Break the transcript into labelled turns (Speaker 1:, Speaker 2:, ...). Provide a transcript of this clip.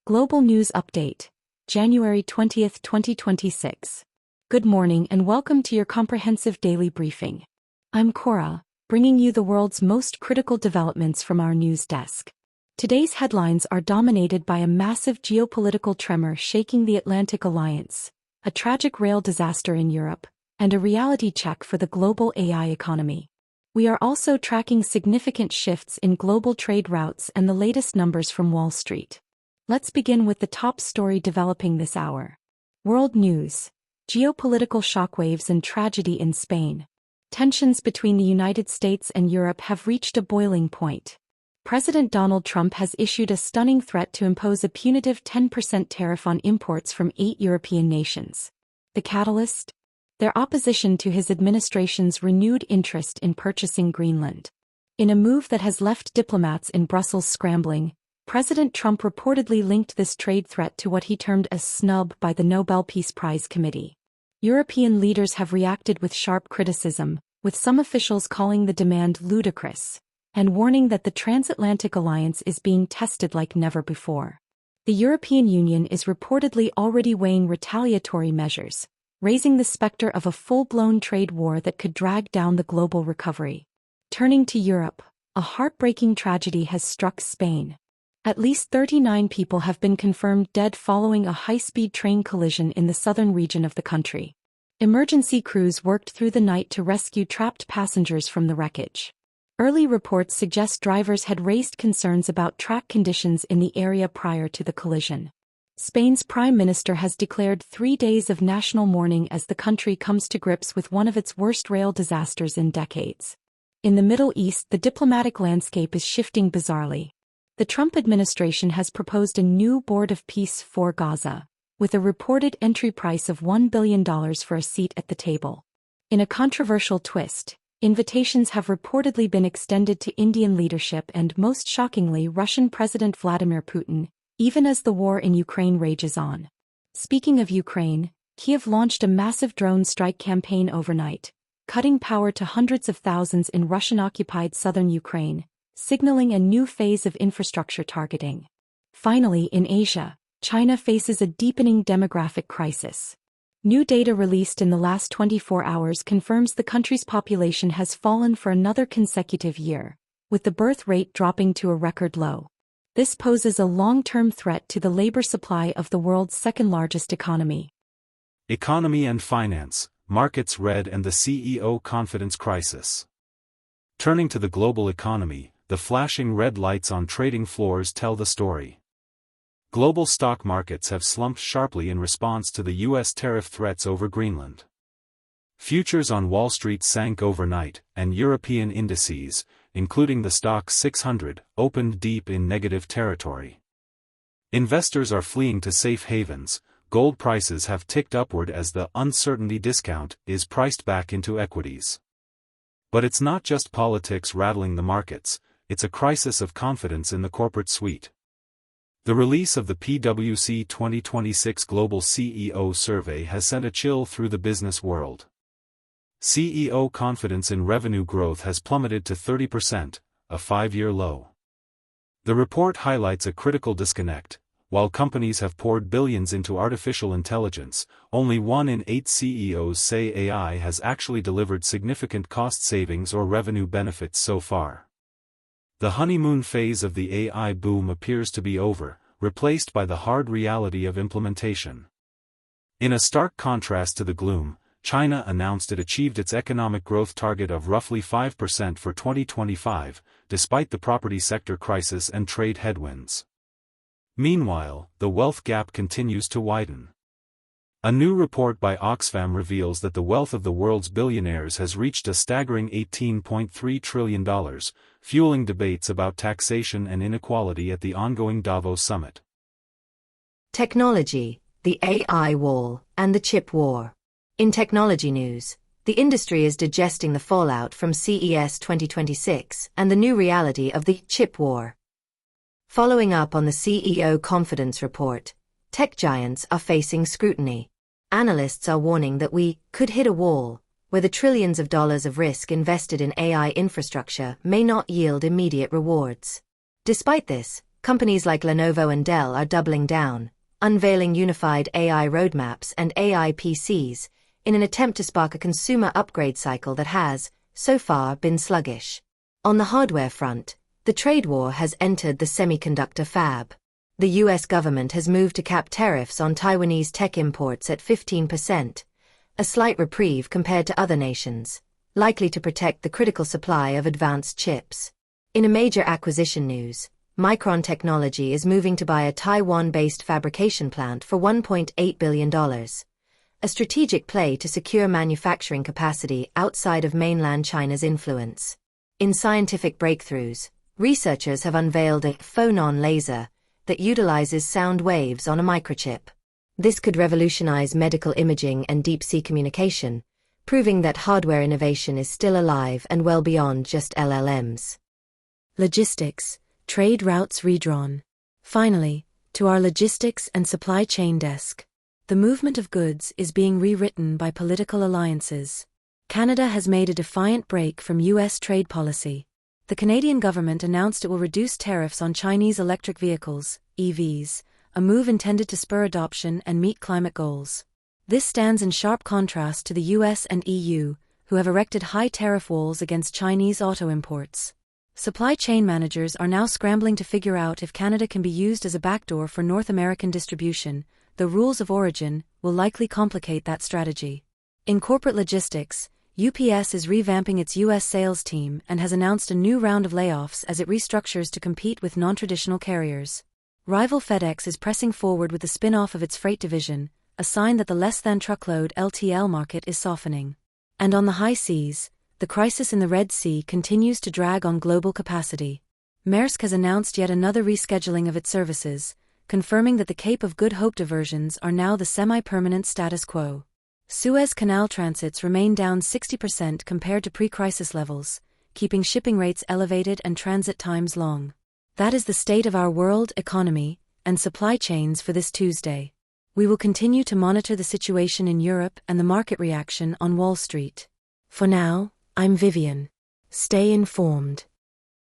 Speaker 1: Global News Update, January 20th, 2026. Good morning and welcome to your comprehensive daily briefing. I'm Cora, bringing you the world's most critical developments from our news desk. Today's headlines are dominated by a massive geopolitical tremor shaking the Atlantic Alliance, a tragic rail disaster in Europe, and a reality check for the global AI economy. We are also tracking significant shifts in global trade routes and the latest numbers from Wall Street. Let's begin with the top story developing this hour. World news: geopolitical shockwaves and tragedy in Spain. Tensions between the United States and Europe have reached a boiling point. President Donald Trump has issued a stunning threat to impose a punitive 10% tariff on imports from 8 European nations. The catalyst? Their opposition to his administration's renewed interest in purchasing Greenland. In a move that has left diplomats in Brussels scrambling, President Trump reportedly linked this trade threat to what he termed a snub by the Nobel Peace Prize Committee. European leaders have reacted with sharp criticism, with some officials calling the demand ludicrous, and warning that the transatlantic alliance is being tested like never before. The European Union is reportedly already weighing retaliatory measures, raising the specter of a full-blown trade war that could drag down the global recovery. Turning to Europe, a heartbreaking tragedy has struck Spain. At least 39 people have been confirmed dead following a high-speed train collision in the southern region of the country. Emergency crews worked through the night to rescue trapped passengers from the wreckage. Early reports suggest drivers had raised concerns about track conditions in the area prior to the collision. Spain's prime minister has declared 3 days of national mourning as the country comes to grips with one of its worst rail disasters in decades. In the Middle East, the diplomatic landscape is shifting bizarrely. The Trump administration has proposed a new board of peace for Gaza, with a reported entry price of $1 billion for a seat at the table. In a controversial twist, invitations have reportedly been extended to Indian leadership and, most shockingly, Russian President Vladimir Putin, even as the war in Ukraine rages on. Speaking of Ukraine, Kyiv launched a massive drone strike campaign overnight, cutting power to hundreds of thousands in Russian-occupied southern Ukraine, signaling a new phase of infrastructure targeting. Finally, in Asia, China faces a deepening demographic crisis. New data released in the last 24 hours confirms the country's population has fallen for another consecutive year, with the birth rate dropping to a record low. This poses a long-term threat to the labor supply of the world's second-largest economy.
Speaker 2: Economy and finance, markets red and the CEO confidence crisis. Turning to the global economy, the flashing red lights on trading floors tell the story. Global stock markets have slumped sharply in response to the U.S. tariff threats over Greenland. Futures on Wall Street sank overnight, and European indices, including the Stoxx 600, opened deep in negative territory. Investors are fleeing to safe havens. Gold prices have ticked upward as the uncertainty discount is priced back into equities. But it's not just politics rattling the markets, it's a crisis of confidence in the corporate suite. The release of the PwC 2026 Global CEO Survey has sent a chill through the business world. CEO confidence in revenue growth has plummeted to 30%, a 5-year low. The report highlights a critical disconnect. While companies have poured billions into artificial intelligence, only 1 in 8 CEOs say AI has actually delivered significant cost savings or revenue benefits so far. The honeymoon phase of the AI boom appears to be over, replaced by the hard reality of implementation. In a stark contrast to the gloom, China announced it achieved its economic growth target of roughly 5% for 2025, despite the property sector crisis and trade headwinds. Meanwhile, the wealth gap continues to widen. A new report by Oxfam reveals that the wealth of the world's billionaires has reached a staggering $18.3 trillion, fueling debates about taxation and inequality at the ongoing Davos summit.
Speaker 3: Technology, the AI wall, and the chip war. In technology news, the industry is digesting the fallout from CES 2026 and the new reality of the chip war. Following up on the CEO confidence report, tech giants are facing scrutiny. Analysts are warning that we could hit a wall, where the trillions of dollars of risk invested in AI infrastructure may not yield immediate rewards. Despite this, Companies like Lenovo and Dell are doubling down, unveiling unified AI roadmaps and AI PCs in an attempt to spark a consumer upgrade cycle that has, so far, been sluggish. On the hardware front, the trade war has entered the semiconductor fab. The US government has moved to cap tariffs on Taiwanese tech imports at 15%, a slight reprieve compared to other nations, likely to protect the critical supply of advanced chips. In a major acquisition news, Micron Technology is moving to buy a Taiwan-based fabrication plant for $1.8 billion, a strategic play to secure manufacturing capacity outside of mainland China's influence. In scientific breakthroughs, researchers have unveiled a phonon laser that utilizes sound waves on a microchip. This could revolutionize medical imaging and deep-sea communication, proving that hardware innovation is still alive and well beyond just LLMs.
Speaker 1: Logistics, trade routes redrawn. Finally, to our logistics and supply chain desk. The movement of goods is being rewritten by political alliances. Canada has made a defiant break from U.S. trade policy. The Canadian government announced it will reduce tariffs on Chinese electric vehicles, EVs, a move intended to spur adoption and meet climate goals. This stands in sharp contrast to the US and EU, who have erected high tariff walls against Chinese auto imports. Supply chain managers are now scrambling to figure out if Canada can be used as a backdoor for North American distribution. The rules of origin will likely complicate that strategy. In corporate logistics, UPS is revamping its US sales team and has announced a new round of layoffs as it restructures to compete with non-traditional carriers. Rival FedEx is pressing forward with the spin-off of its freight division, a sign that the less-than-truckload LTL market is softening. And on the high seas, the crisis in the Red Sea continues to drag on global capacity. Maersk has announced yet another rescheduling of its services, confirming that the Cape of Good Hope diversions are now the semi-permanent status quo. Suez Canal transits remain down 60% compared to pre-crisis levels, keeping shipping rates elevated and transit times long. That is the state of our world economy and supply chains for this Tuesday. We will continue to monitor the situation in Europe and the market reaction on Wall Street. For now, I'm Vivian. Stay informed.